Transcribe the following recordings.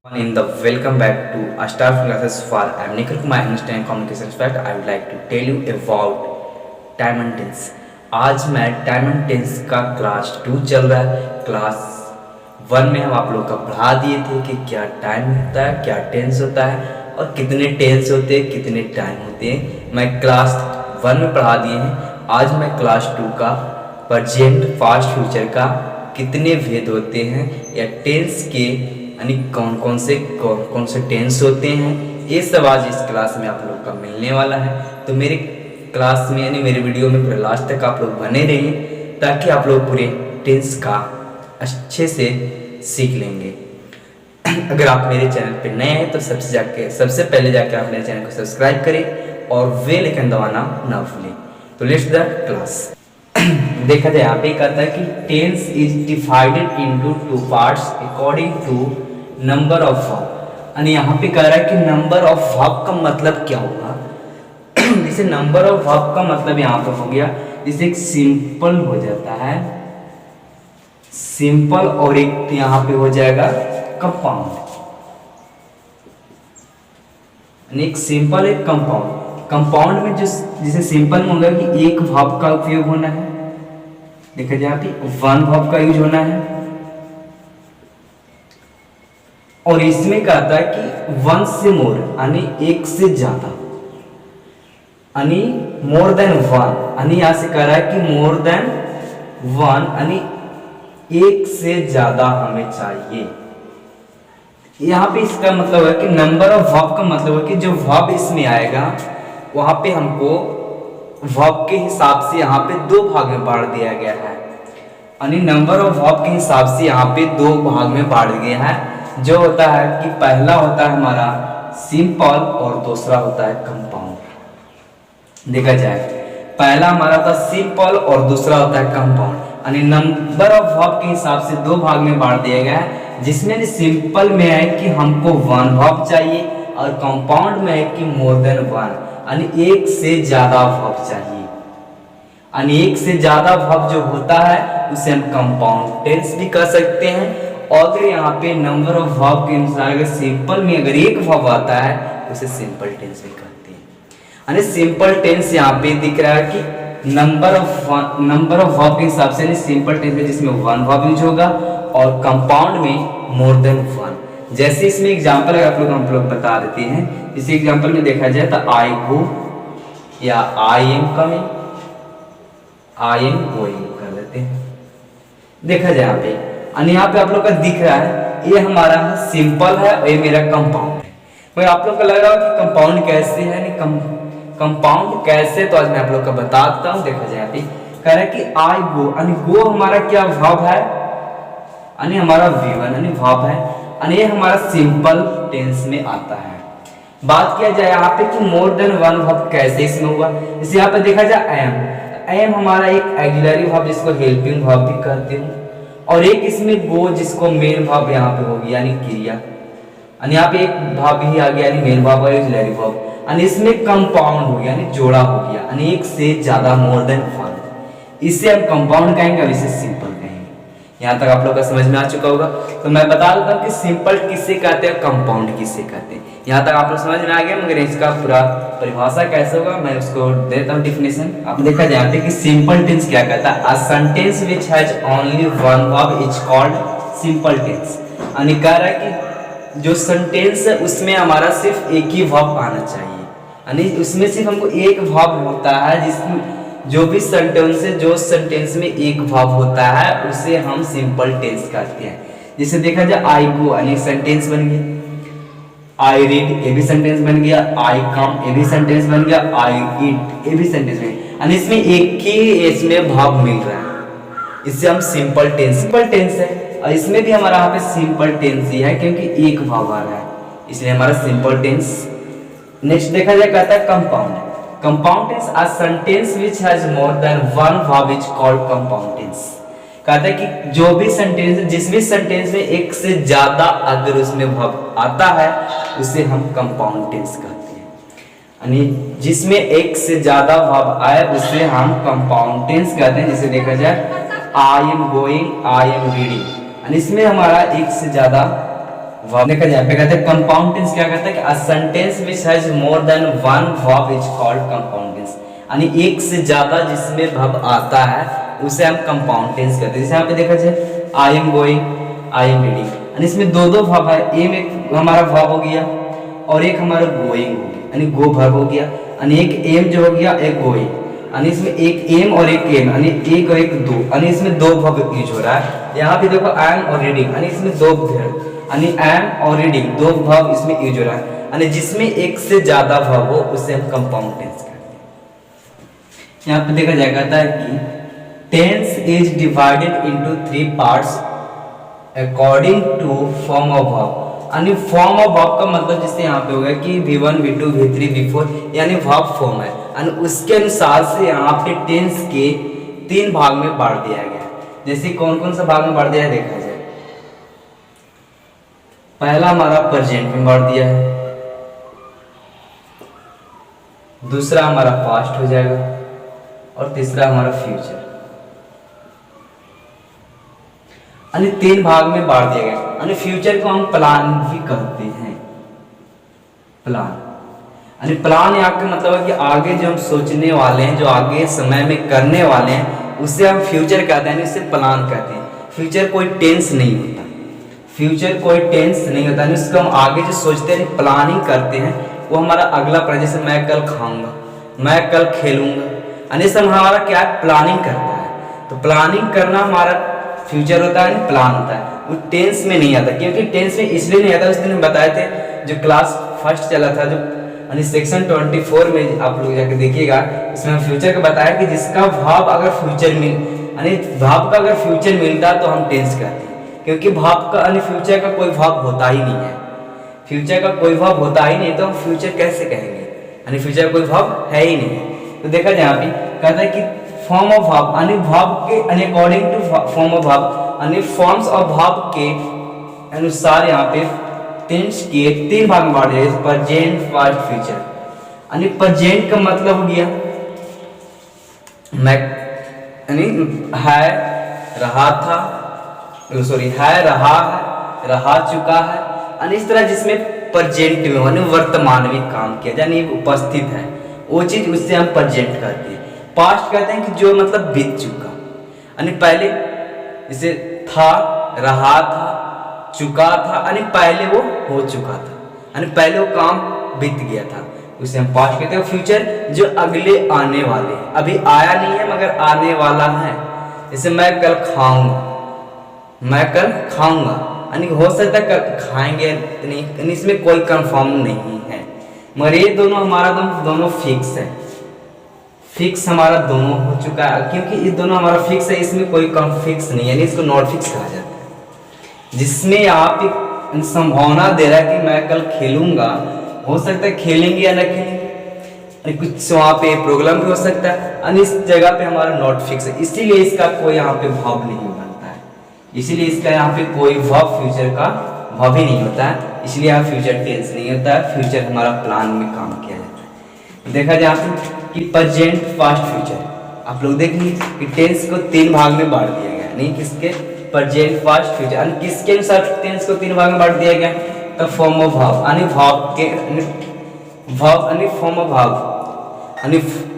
In the welcome back to a Star classes for I am Nikhil Kumar Understand Communication Fact. I would like to tell you about time and tense. आज मैं time and tense का class 2 चल रहा है। Class 1 में हम आप लोग का पढ़ा दिए थे कि क्या टाइम होता है, क्या टेंस होता है और कितने टेंस होते हैं, कितने टाइम होते हैं। मैं क्लास 1 में पढ़ा दिए हैं। आज मैं क्लास 2 का प्रेजेंट, पास्ट, फ्यूचर का कितने भेद होते हैं या टेंस के यानी कौन कौन से टेंस होते हैं, ये सब आज इस क्लास में आप लोग का मिलने वाला है। तो मेरे क्लास में यानी मेरे वीडियो में पूरे लास्ट तक आप लोग बने रहिए ताकि आप लोग पूरे टेंस का अच्छे से सीख लेंगे। अगर आप मेरे चैनल पे नए हैं तो सबसे पहले जाके आप मेरे चैनल को सब्सक्राइब करें और बेल आइकन दबाना ना भूलें। तो लेट्स द क्लास। देखा जाए यहाँ पे कहता है कि tense is divided into 2 parts according to number of verb. यानी यहाँ पे कह रहा है कि नंबर ऑफ वर्ब का मतलब क्या होगा। जैसे नंबर ऑफ वर्ब का मतलब यहाँ पे हो गया, जैसे एक सिंपल हो जाता है सिंपल और एक यहाँ पे हो जाएगा कंपाउंड। एक सिंपल एक कंपाउंड। कंपाउंड में जो जैसे सिंपल में होगा कि एक वर्ब का उपयोग होना है, देखा जाए कि 1 वर्ब का यूज होना है। और इसमें कहता है कि 1 से मोर यानी एक से ज्यादा, यानी मोर देन 1, यानी यहां से कह रहा है कि मोर देन 1 यानी एक से ज्यादा हमें चाहिए। यहां पे इसका मतलब है कि नंबर ऑफ वर्ब का मतलब है कि जो वर्ब इसमें आएगा वहां पे हमको वर्ब के हिसाब से यहाँ पे 2 भाग में बांट दिया गया है। यानी नंबर ऑफ वर्ब के हिसाब से यहाँ पे 2 भाग में बांट गया है। जो होता है कि पहला होता है हमारा सिंपल और दूसरा होता है कंपाउंड। देखा जाए पहला हमारा होता है सिंपल और दूसरा होता है कंपाउंड। यानी नंबर ऑफ वर्ब के हिसाब से 2 भाग में बांट दिया गया है, जिसमें सिंपल में है कि हमको 1 वर्ब चाहिए और कंपाउंड में है कि मोर देन 1 यानी एक से ज्यादा वर्ब चाहिए। यानी एक से ज्यादा वर्ब जो होता है उसे हम कंपाउंड टेंस भी कह सकते हैं। और अगर यहाँ पे नंबर ऑफ वर्ब के अनुसार अगर सिंपल में अगर एक वर्ब आता है उसे सिंपल टेंस भी कहते हैं। यानी सिंपल टेंस यहाँ पे दिख रहा है कि नंबर ऑफ वर्ब के हिसाब से सिंपल टेंस है जिसमें 1 वर्ब यूज होगा और कंपाउंड में मोर देन 1। जैसे इसमें एग्जांपल अगर हम लोग बता देते हैं, इस एग्जांपल में देखा जाए तो आई गो या I am coming, I am going कर देते हैं। देखा जाए यहाँ पे यहाँ पे आप लोग का दिख रहा है ये हमारा सिंपल है और ये मेरा कंपाउंड है। मगर आप लोग को लग रहा है कि कंपाउंड कैसे है, कंपाउंड कैसे, तो आज मैं आप लोग का बता देता हूँ। देखा जाए यहाँ पे कह रहा है कि आई गो, यानी गो हमारा क्या वर्ब है, यानी हमारा V1 यानी वर्ब है, यानी ये हमारा सिंपल टेंस में आता है। बात किया जाए यहाँ पे कि मोर देन 1 वर्ब कैसे इसमें हुआ, जैसे यहाँ पे देखा जाए एम हमारा एक ऑक्सिलरी वर्ब जिसको हेल्पिंग वर्ब भी कहते हैं, और एक इसमें गो जिसको मेन वर्ब यहाँ पे हो गया यानी क्रिया, यानी यहाँ पे एक वर्ब ही आ गया यानी मेन वर्ब और ऑक्सिलरी वर्ब, यानी इसमें कंपाउंड हो गया यानी जोड़ा हो गया, यानी एक से ज्यादा मोर देन 1। इसे हम कंपाउंड कहेंगे और इसे सिंपल कहेंगे। यहाँ तक आप लोग का समझ में आ चुका होगा। तो मैं बता देता हूँ कि सिंपल किसे कहते हैं, कंपाउंड किसे कहते हैं। यहाँ तक आप लोग समझ में आ गया, मगर इसका पूरा परिभाषा कैसे होगा मैं उसको देता हूँ डेफिनेशन। आप देखा जाते हैं कि सिंपल टेंस क्या कहता है, a sentence which has only 1 verb is called simple tense. यानी कह रहा है कि जो सेंटेंस है उसमें हमारा सिर्फ एक ही वर्ब आना चाहिए, यानी उसमें सिर्फ हमको एक वर्ब होता है, जिसमें जो भी सेंटेंस है जो सेंटेंस में एक वर्ब होता है उसे हम सिंपल टेंस कहते हैं। जैसे देखा जाए आई गो यानी सेंटेंस बन गया, आई रीड ये भी सेंटेंस बन गया, आई कम ये भी सेंटेंस बन गया, आई ईट ये भी सेंटेंस बन गया, यानी इसमें एक ही इसमें वर्ब मिल रहा है, इसे हम सिंपल टेंस है। और इसमें भी हमारा यहाँ पे सिंपल टेंस ही है क्योंकि एक वर्ब आ रहा है, इसलिए हमारा सिंपल टेंस। नेक्स्ट देखा जाए कहता है compound. Compound tense a sentence which has more than 1 verb is called compound tense. कहता है कि जो भी सेंटेंस जिस भी सेंटेंस में एक से ज्यादा अगर उसमें वर्ब आता है उसे हम कंपाउंड टेंस कहते हैं। यानी जिसमें एक से ज्यादा वर्ब आए उसे हम कंपाउंड टेंस कहते हैं। जैसे देखा जाए I am going, I am reading, इसमें हमारा एक से ज्यादा वर्ब देखा जाए पे कहते हैं कंपाउंड टेंस क्या कहता है कि a sentence which has more than one verb is called compound tense, यानी एक से ज्यादा जिसमें वर्ब आता है उसे हम कंपाउंड टेंस कहते हैं। जैसे यहाँ पे देखा जाए I am going, I am reading, यानी इसमें दो दो वर्ब है, एम एक हमारा वर्ब हो गया और एक हमारा गोइंग हो गया, यानी गो वर्ब हो गया, यानी एक एम जो हो गया एक गोइंग, यानी इसमें एक एम और एक एम, यानी एक और एक दो, यानी इसमें दो वर्ब यूज हो रहा है। यहाँ पे देखो आई एम और रीडिंग, यानी इसमें दो वर्ब, यानी आई एम और रीडिंग दो वर्ब इसमें यूज हो रहा है, यानी जिसमें एक से ज्यादा वर्ब हो उसे हम कंपाउंड टेंस कहते हैं। यहाँ पे देखा जाएगा था कि tense is divided into three parts according to form of verb, यानी फॉर्म ऑफ वर्ब का मतलब जैसे यहाँ पे हो गया कि V1 V2 V3 V4 यानी वर्ब फॉर्म है, यानी उसके अनुसार से यहाँ पे टेंस के तीन भाग में बांट दिया गया है। जैसे कौन कौन सा भाग में बांट दिया है देखा जाए, पहला हमारा प्रेजेंट में बांट दिया है, दूसरा हमारा पास्ट हो जाएगा और तीसरा हमारा फ्यूचर, यानी तीन भाग में बांट दिया गया। यानी फ्यूचर को हम प्लान भी कहते हैं, प्लान, यानी प्लान यहाँ का मतलब है कि आगे जो हम सोचने वाले हैं, जो आगे समय में करने वाले हैं उसे हम फ्यूचर कहते हैं, इसे प्लान कहते हैं। फ्यूचर कोई टेंस नहीं होता, फ्यूचर कोई टेंस नहीं होता, यानी उसको हम आगे जो सोचते हैं प्लानिंग करते हैं वो हमारा अगला प्लान, जैसे मैं कल खाऊंगा, मैं कल खेलूंगा, यानी सब हमारा क्या है प्लानिंग करता है। तो प्लानिंग करना हमारा फ्यूचर होता है, प्लान होता है, वो टेंस में नहीं आता। क्योंकि टेंस में इसलिए नहीं आता, उस दिन हम बताए थे जो क्लास फर्स्ट चला था, जो यानी सेक्शन 24 में आप लोग जाकर देखिएगा, इसमें हम फ्यूचर का बताया कि जिसका भाव अगर फ्यूचर मिल, यानी भाव का अगर फ्यूचर मिलता तो हम टेंस कहते हैं, क्योंकि भाव का यानी फ्यूचर का कोई भाव होता ही नहीं है, फ्यूचर का कोई भाव होता ही नहीं तो हम फ्यूचर कैसे कहेंगे, यानी फ्यूचर कोई भाव है ही नहीं। तो देखा जाए यहाँ पे कहता है कि फॉर्म ऑफ वर्ब, यानी वर्ब के according to form of verb, यानी फॉर्म्स ऑफ वर्ब के अनुसार यहाँ पे टेंस के तीन भाग में बांट दिया, प्रेजेंट पास्ट फ्यूचर। यानी प्रेजेंट का मतलब हो गया मैं, यानी है, रहा था, सॉरी है, रहा है, रहा चुका है, यानी इस तरह जिसमें प्रेजेंट में यानी वर्तमान में काम किया, यानी उपस्थित है वो चीज, उससे हम प्रेजेंट कहते हैं। पास्ट कहते हैं कि जो मतलब बीत चुका, यानी पहले जैसे था, रहा था, चुका था, यानी पहले वो हो चुका था, यानी पहले वो काम बीत गया था, उसे हम पास्ट कहते हैं। फ्यूचर जो अगले आने वाले, अभी आया नहीं है मगर आने वाला है, जैसे मैं कल खाऊंगा, मैं कल खाऊंगा, यानी हो सकता है कल खाएंगे नहीं, यानी इसमें कोई कंफर्म नहीं है, मगर ये दोनों हमारा दोनों फिक्स है, फिक्स हमारा दोनों हो चुका है, क्योंकि ये दोनों हमारा फिक्स है, इसमें कोई फिक्स नहीं है, यानी इसको नॉट फिक्स कहा जाता है। जिसमें आप एक संभावना दे रहा है कि मैं कल खेलूंगा, हो सकता है खेलेंगे या ना खेलेंगे, कुछ वहाँ पे प्रोग्राम भी हो सकता है, यानी इस जगह पे हमारा नॉट फिक्स है, इसीलिए इसका कोई यहाँ पे भाव नहीं बनता है, इसीलिए इसका यहाँ पे कोई भाव फ्यूचर का भाव ही नहीं होता है, इसलिए यहाँ फ्यूचर टेंस नहीं होता है, फ्यूचर हमारा प्लान में काम किया जाता है। देखा जाए कि प्रेजेंट पास्ट फ्यूचर, आप लोग देखिए कि टेंस को तीन भाग में बांट दिया गया, नहीं किसके, प्रेजेंट पास्ट फ्यूचर, यानी किसके अनुसार टेंस को तीन भाग में बांट दिया गया, तो फॉर्म ऑफ वर्ब, यानी वर्ब के वर्ब यानी फॉर्म ऑफ वर्ब, यानी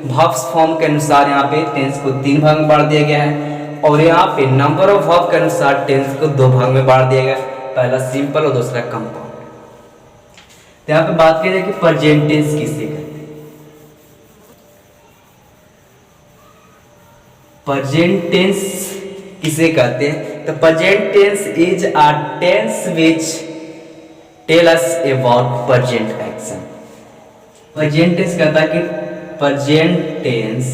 वर्ब फॉर्म के अनुसार यहाँ पे टेंस को तीन भाग में बांट दिया गया है, और यहाँ पे नंबर ऑफ वर्ब के अनुसार टेंस को दो भाग में बांट दिया गया, पहला सिंपल और दूसरा कंपाउंड। तो यहाँ पे बात की जाए कि प्रेजेंट टेंस किसे कहते हैं, प्रेजेंट टेंस किसे कहते हैं, तो present tense is a tense which tell us about present action. Present tense कहता है कि present tense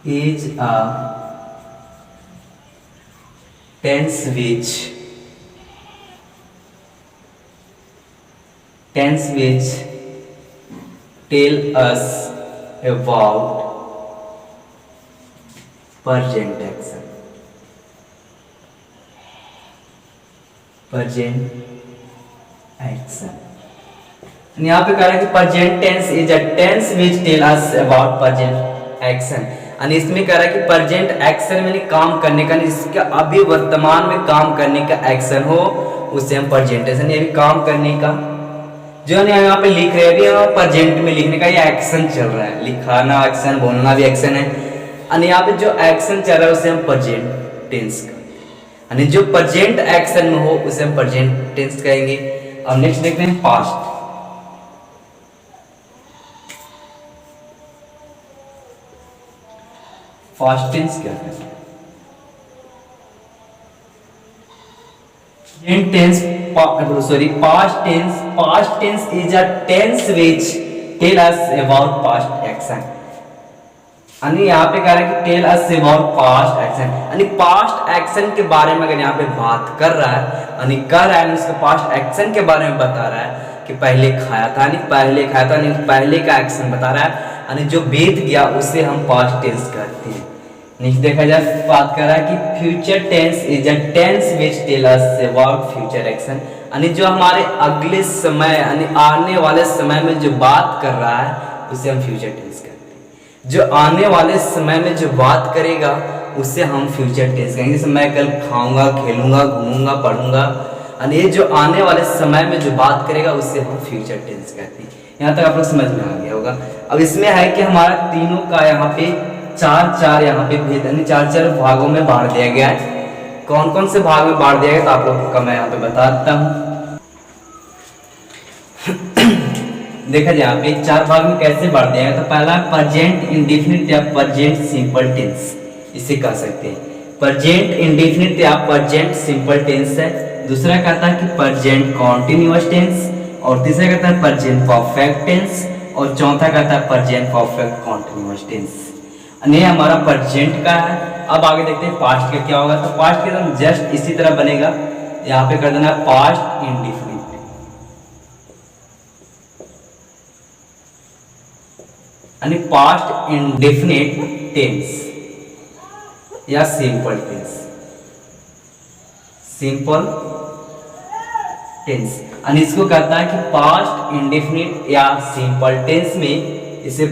is a tense which tell us about present action, present action। यहाँ पे कह रहा है कि present tense is a tense which tell us about present action, आणि इसमें कह रहा है कि प्रेजेंट एक्शन में काम करने का, जिसका अभी वर्तमान में काम करने का एक्शन हो उसे हम प्रेजेंट टेंस, यानी अभी काम करने का जो है यहाँ पे लिख रहे हैं, अभी यहाँ प्रेजेंट में लिखने का ये एक्शन चल रहा है, लिखाना एक्शन, बोलना भी एक्शन है, और यहाँ पे जो एक्शन चल रहा है उसे हम प्रेजेंट टेंस का, यानी जो प्रेजेंट एक्शन में हो उसे हम प्रेजेंट टेंस कहेंगे। अब नेक्स्ट देखते हैं पास्ट। पास्ट टेंस क्या है? Tense sorry past tense is a tense which tell us about past action, यानी यहाँ पे कह रहा है कि tell us about past action, यानी पास्ट एक्शन के बारे में अगर यहाँ पे बात कर रहा है, यानी कर रहा है उसके पास्ट एक्शन के बारे में बता रहा है कि पहले खाया था, यानी पहले खाया था, यानी पहले का एक्शन बता रहा है, यानी जो बीत गया उसे हम पास्ट टेंस कहते हैं। नेक्स्ट देखा जाए, बात कर रहा है कि future tense is a tense which tell us about future action, यानी जो हमारे अगले समय यानी आने वाले समय में जो बात कर रहा है उसे हम फ्यूचर टेंस कहते हैं। जो आने वाले समय में जो बात करेगा उसे हम फ्यूचर टेंस कहेंगे। जैसे मैं कल खाऊंगा, खेलूंगा, घूमूंगा, पढ़ूंगा, यानी ये जो आने वाले समय में जो बात करेगा उसे हम फ्यूचर टेंस कहते हैं। यहाँ तक आप लोग समझ में आ गया होगा। अब इसमें है कि हमारा तीनों का यहाँ पे चार यहाँ पे भेद, यानी चार भागों में बांट दिया गया है। कौन कौन से भाग में बांट दिया गया तो आप लोगों को मैं यहाँ पे बता देता हूँ। देखा जाए यहाँ पे चार भाग में कैसे बांट दिया गया, तो पहला प्रेजेंट इंडेफिनिट या प्रेजेंट सिंपल टेंस, इसे कह सकते हैं प्रेजेंट इंडेफिनिट या प्रेजेंट सिंपल टेंस है। दूसरा कहता है कि प्रेजेंट कॉन्टिन्यूअस टेंस, और तीसरा कहता है प्रेजेंट परफेक्ट टेंस, और चौथा कहता है प्रेजेंट परफेक्ट कॉन्टिन्यूअस टेंस। ये हमारा प्रेजेंट का है। अब आगे देखते हैं पास्ट का क्या होगा। तो पास्ट के एकदम जस्ट इसी तरह बनेगा, यहाँ पे कर देना पास्ट इंडेफिनिट, यानी पास्ट इंडेफिनिट टेंस या सिंपल टेंस, सिंपल टेंस, यानी इसको कहता है कि पास्ट इंडेफिनिट या सिंपल टेंस में इसे,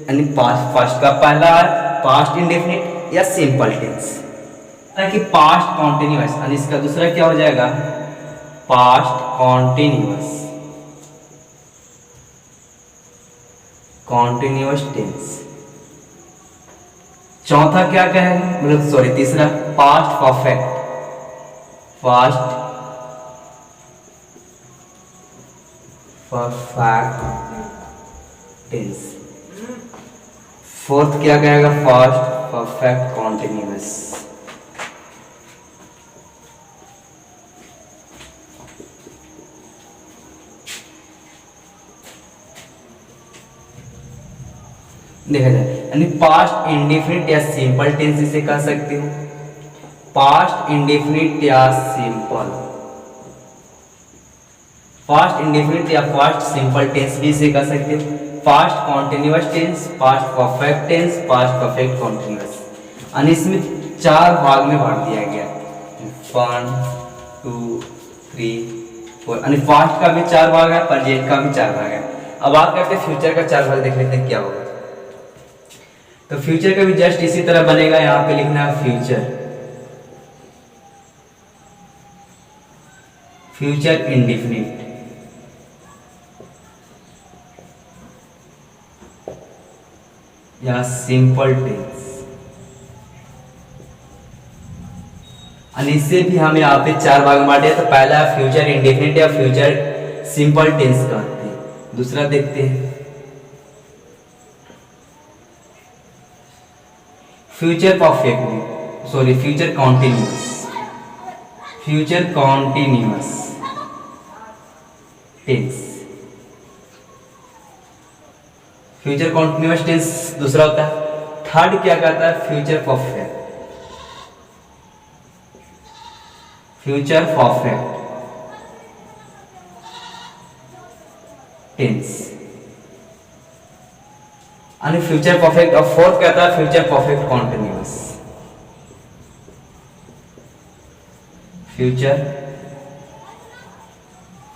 यानी पास्ट का पहला है पास्ट इंडेफिनिट या सिंपल टेंस, ताकि पास्ट कॉन्टिन्यूअस, यानी इसका दूसरा क्या हो जाएगा पास्ट कॉन्टिन्यूअस, कॉन्टिन्यूअस टेंस। चौथा क्या कहेगा, मतलब सॉरी तीसरा past perfect, past perfect tense. Fourth क्या कहेगा पास्ट परफेक्ट कॉन्टिन्यूअस। देखा जाए, यानी पास्ट इंडेफिनिट या सिंपल टेंस इसे कह सकते हो, पास्ट इंडेफिनिट या सिंपल, पास्ट इंडेफिनिट या पास्ट सिंपल टेंस भी इसे कह सकते हो, past continuous tense, past perfect tense, past perfect continuous. यानी इसमें चार भाग में बांट दिया गया, 1 2 3 4, यानी पास्ट का भी चार भाग है, प्रेजेंट का भी चार भाग है। अब बात करते हैं फ्यूचर का चार भाग, देख लेते हैं क्या होगा। तो फ्यूचर का भी जस्ट इसी तरह बनेगा, यहाँ पे लिखना है फ्यूचर, फ्यूचर इंडेफिनिट, या सिंपल टेंस, और इससे भी हम यहाँ पे चार भाग में बांटे। तो पहला फ्यूचर इंडेफिनिट या फ्यूचर सिंपल टेंस कहते हैं। दूसरा देखते हैं future perfect, sorry future continuous, future continuous tense, future continuous tense दूसरा होता है। थर्ड क्या कहता है future perfect, future perfect tense, यानी फ्यूचर परफेक्ट। और फोर्थ कहता है future perfect continuous, future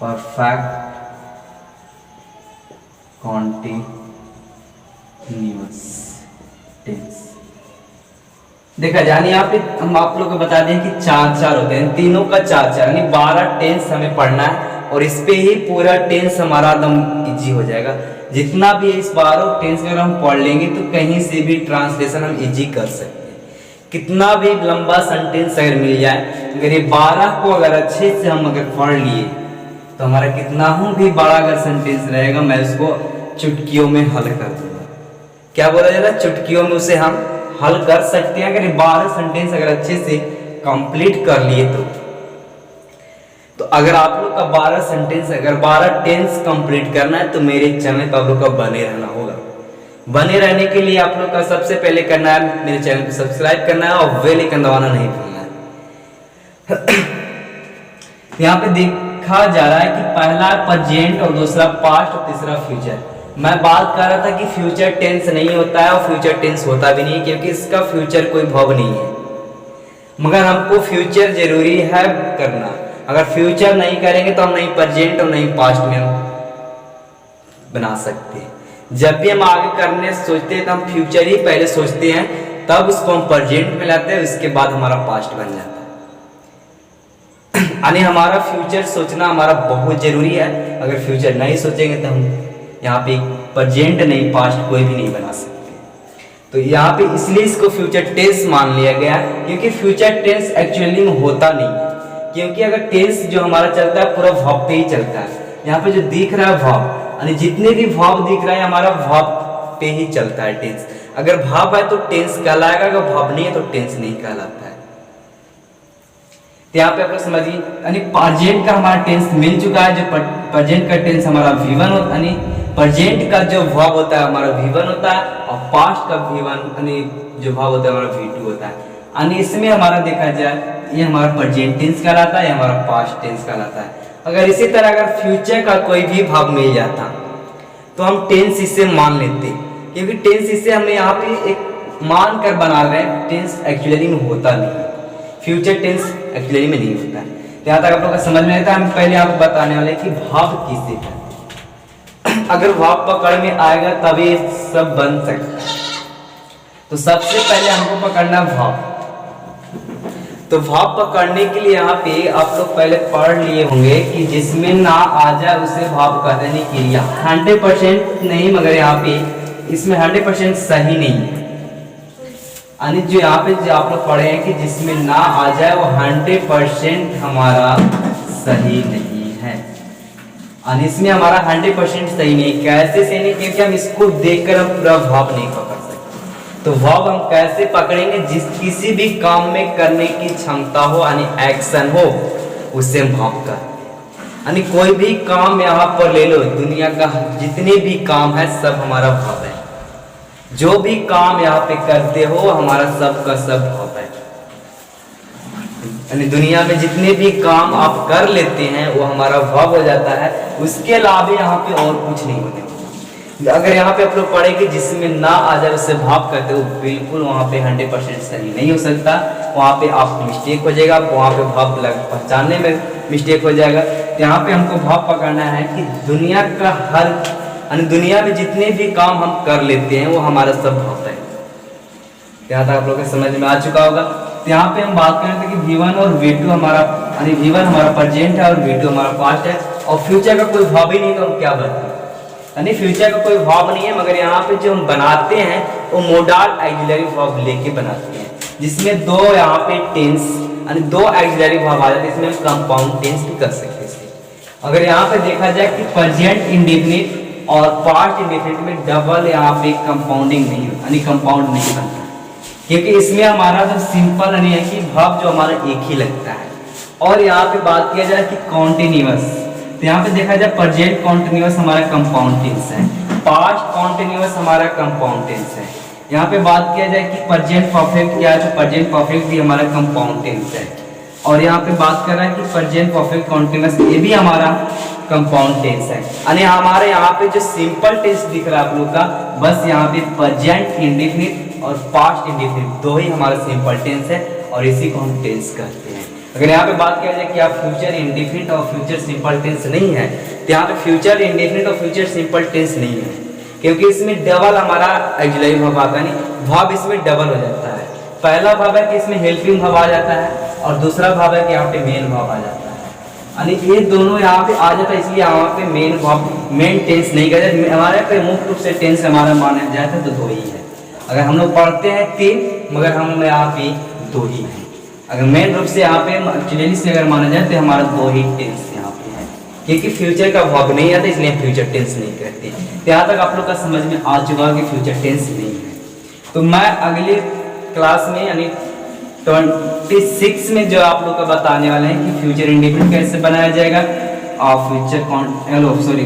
perfect continuous tense. देखा जाए यहाँ पे हम आप लोग को बता दें कि चार चार होते हैं, तीनों का चार चार यानी 12 टेंस हमें पढ़ना है और इस पे ही पूरा टेंस हमारा एकदम इजी हो जाएगा। जितना भी इस 12 टेंस अगर हम पढ़ लेंगे तो कहीं से भी ट्रांसलेशन हम इजी कर सकते हैं। कितना भी लंबा सेंटेंस अगर मिल जाए, अगर ये 12 को अगर अच्छे से हम अगर पढ़ लिए तो हमारा कितना हूँ भी बड़ा अगर सेंटेंस रहेगा मैं उसको चुटकियों में हल कर दूंगा। क्या बोला जाता है, चुटकियों में उसे हम हल कर सकते हैं। अगर 12 सेंटेंस अगर अच्छे से कंप्लीट कर लिए तो अगर आप लोग का 12 सेंटेंस अगर 12 टेंस कंप्लीट करना है तो मेरे चैनल पर आप लोग का बने रहना होगा। बने रहने के लिए आप लोग का सबसे पहले करना है मेरे चैनल को सब्सक्राइब करना है और बेल आइकन दबाना नहीं भूलना है। यहाँ पे देखा जा रहा है कि पहला प्रेजेंट और दूसरा पास्ट और तीसरा फ्यूचर। मैं बात कर रहा था कि फ्यूचर टेंस नहीं होता है और फ्यूचर टेंस होता भी नहीं है क्योंकि इसका फ्यूचर कोई भाव नहीं है, मगर हमको फ्यूचर जरूरी है करना। अगर फ्यूचर नहीं करेंगे तो हम नहीं प्रेजेंट और नहीं पास्ट में हम बना सकते। जब भी हम आगे करने सोचते हैं तो हम फ्यूचर ही पहले सोचते हैं, तब उसको हम प्रेजेंट में लाते हैं, उसके बाद हमारा पास्ट बन जाता है। यानी हमारा फ्यूचर सोचना हमारा बहुत जरूरी है। अगर फ्यूचर नहीं सोचेंगे तो हम यहाँ पे प्रेजेंट नहीं पास्ट कोई भी नहीं बना सकते। तो यहाँ पे इसलिए इसको फ्यूचर टेंस मान लिया गया क्योंकि फ्यूचर टेंस एक्चुअली में होता नहीं है। क्योंकि अगर टेंस जो हमारा चलता है पूरा भाव पे ही चलता है। यहाँ पे जो दिख रहा है भाव, यानी जितने भी भाव दिख रहा है हमारा भाव पे ही चलता है टेंस। अगर भाव है तो टेंस कहलाएगा, अगर भाव नहीं है तो टेंस नहीं कहलाता है। तो यहाँ पे आप लोग समझिए, यानी प्रेजेंट का हमारा टेंस मिल चुका है। जो प्रेजेंट का टेंस हमारा V1 होता है, यानी प्रेजेंट का जो भाव होता है हमारा V1 होता है और पास्ट का V1 यानी जो भाव होता है हमारा V2 होता है। यानी इसमें हमारा देखा जाए ये हमारा प्रेजेंट टेंस कहलाता है, ये हमारा पास्ट टेंस कहलाता है। अगर इसी तरह अगर फ्यूचर का कोई भी भाव मिल जाता तो हम टेंस इसे मान लेते, क्योंकि टेंस इसे हमें यहाँ पे एक मान कर बना रहे हैं। टेंस एक्चुअली में होता नहीं, फ्यूचर टेंस एक्चुअली में नहीं होता है। यहाँ तक आप लोग का समझ में आता है। हम पहले आपको बताने वाले कि भाव किसे कहते हैं। अगर भाव पकड़ में आएगा तभी सब बन सकता है। तो सबसे पहले हमको पकड़ना भाव। तो भाव पकड़ने के लिए यहाँ पे आप लोग पहले पढ़ लिए होंगे कि जिसमें ना आ जाए उसे भाव कहते हैं क्रिया। 100% नहीं, मगर यहाँ पे इसमें 100% सही नहीं है। यानी जो यहाँ पे जो आप लोग पढ़े हैं कि जिसमें ना आ जाए वो 100% हमारा सही नहीं है। यानी इसमें हमारा 100% सही नहीं। कैसे सही नहीं? क्योंकि हम इसको देखकर हम पूरा भाव नहीं पकड़ सकते। तो भाव हम कैसे पकड़ेंगे? जिस किसी भी काम में करने की क्षमता हो, यानी एक्शन हो, उससे हम भाव कर। यानी कोई भी काम यहाँ पर ले लो, दुनिया का जितने भी काम है सब हमारा भाव है। जो भी काम यहाँ पे करते हो हमारा सब का सब भाव है। यानी दुनिया में जितने भी काम आप कर लेते हैं वो हमारा भाव हो जाता है। उसके अलावा यहाँ पे और कुछ नहीं होने। अगर यहाँ पे आप लोग पढ़े कि जिसमें ना आ जाए उससे भाव करते हो, बिल्कुल वहाँ पे 100% सही नहीं हो सकता। वहाँ पे आप मिस्टेक हो जाएगा, वहाँ पे भाव पहचानने में मिस्टेक हो जाएगा। तो यहाँ पे हमको भाव पकड़ना है कि दुनिया का हर, यानी दुनिया में जितने भी काम हम कर लेते हैं वो हमारा सब भाव है। यहाँ तक आप लोग को समझ में आ चुका होगा। तो यहाँ पे हम बात कर रहे थे कि V1 और V2 हमारा, यानी V1 हमारा प्रेजेंट है और V2 हमारा पास्ट है और फ्यूचर का कोई भाव ही नहीं, तो हम क्या बनते हैं? यानी फ्यूचर का कोई भाव नहीं है, मगर यहाँ पे जो हम बनाते हैं वो मोडाल ऑक्सिलरी वर्ब लेके बनाते हैं, जिसमें दो यहाँ पे टेंस यानी दो ऑक्सिलरी वर्ब आ जाते हैं। इसमें हम कंपाउंड टेंस भी कर सकते हैं। अगर यहाँ पे देखा जाए कि प्रेजेंट इंडेफिनिट और पास्ट इंडेफिनिट में डबल यहाँ पे कंपाउंडिंग नहीं होता, यानी कंपाउंड नहीं बनता, क्योंकि इसमें हमारा जो सिंपल यानी है कि भाव जो हमारा एक ही लगता है। और यहाँ पे बात किया जाए कि कॉन्टिन्यूअस, तो यहाँ पे देखा जाए प्रेजेंट कॉन्टिन्यूअस हमारा कंपाउंड टेंस है, पास्ट कॉन्टिन्यूअस हमारा कंपाउंड टेंस है। यहाँ पे बात किया जाए कि प्रेजेंट परफेक्ट क्या है, तो प्रेजेंट परफेक्ट भी हमारा कंपाउंड टेंस है। और यहाँ पे बात कर रहा है कि प्रेजेंट परफेक्ट कॉन्टिन्यूअस, ये भी हमारा कंपाउंड टेंस है। यानी हमारे यहाँ पे जो सिंपल टेंस दिख रहा है आप लोग का, बस यहाँ पे प्रेजेंट इंडेफिनिट और पास्ट इंडेफिनिट दो ही हमारा सिंपल टेंस है और इसी को हम टेंस कहते हैं। अगर यहाँ पे बात किया जाए कि आप फ्यूचर इंडेफिनिट और फ्यूचर सिंपल टेंस नहीं है, तो यहाँ पे फ्यूचर इंडेफिनिट और फ्यूचर सिंपल टेंस नहीं है, क्योंकि इसमें डबल हमारा ऑक्सिलरी वर्ब आता है, भाव इसमें डबल हो जाता है। पहला भाव है कि इसमें हेल्पिंग भाव आ जाता है और दूसरा भाव है कि यहाँ पे मेन भाव आ जाता है, यानी ये दोनों यहाँ पे आ जाता है, इसलिए यहाँ पे मेन भाव मेन टेंस नहीं कहते। हमारे पे मुख्य रूप से टेंस हमारा माना जाता है तो दो ही है। अगर हम लोग पढ़ते हैं 3 मगर हम यहाँ पे 2 ही है। अगर मेन रूप से यहाँ पे क्लियरली से अगर माना जाए तो हमारा 2 ही टेंस यहाँ पे है, क्योंकि फ्यूचर का भाव नहीं आता इसलिए फ्यूचर टेंस नहीं कहते। तो यहाँ तक आप लोग का समझ में आ चुका है कि फ्यूचर टेंस नहीं है। तो मैं अगले क्लास में यानी 26 में जो आप लोग का बताने वाले हैं कि फ्यूचर इंडेफिनिट कैसे बनाया जाएगा और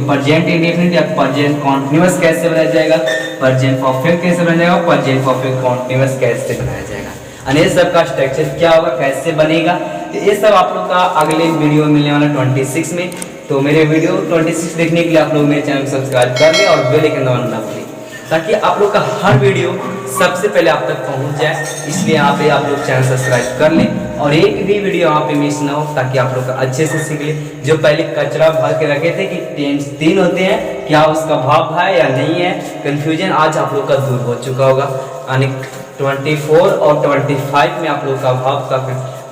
प्रेजेंट इंडेफिनिट या प्रेजेंट कॉन्टिन्यूअस कैसे बनाया जाएगा, प्रेजेंट परफेक्ट कैसे बनाया जाएगा, प्रेजेंट परफेक्ट कॉन्टिन्यूअस कैसे बनाया जाएगा, और ये सब का स्ट्रक्चर क्या होगा, कैसे बनेगा, तो ये सब आप लोग का अगले वीडियो मिलने वाला 26 में। तो मेरे वीडियो 26 देखने के लिए आप लोग मेरे चैनल को सब्सक्राइब कर ले और बेल आइकन दबाना ना भूलें, ताकि आप लोग का हर वीडियो सबसे पहले आप तक पहुंच जाए। इसलिए यहाँ पे आप लोग चैनल सब्सक्राइब कर लें और एक भी वीडियो यहाँ पे मिस ना हो, ताकि आप लोग का अच्छे से सीख ले। जो पहले कचरा भर के रखे थे कि टेंस 3 होते हैं, क्या उसका भाव है या नहीं है, कंफ्यूजन आज आप लोग का दूर हो चुका होगा। यानी 24 और 25 में आप लोग का भाव का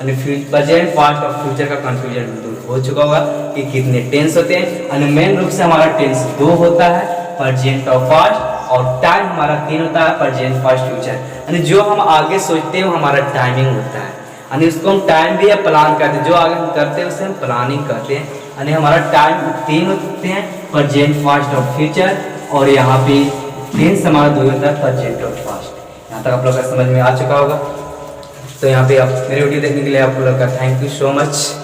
प्रेजेंट पास्ट और फ्यूचर का कंफ्यूजन दूर हो चुका होगा कि कितने टेंस होते हैं। मेन रूप से हमारा टेंस 2 होता है, प्रेजेंट और पास्ट, और टाइम हमारा 3 होता है, प्रेजेंट पास्ट फ्यूचर। यानी जो हम आगे सोचते हैं वो हमारा टाइमिंग होता है, यानी उसको हम टाइम भी या प्लान करते हैं। जो आगे हम करते हैं उसे हम प्लानिंग करते हैं। यानी हमारा टाइम 3 होते हैं, प्रेजेंट पास्ट और फ्यूचर, और यहाँ पे टेंस हमारा 2 होता है, प्रेजेंट और पास्ट। यहाँ तक आप लोग का समझ में आ चुका होगा। तो यहाँ पे आप मेरे वीडियो देखने के लिए आप लोग का थैंक यू सो मच।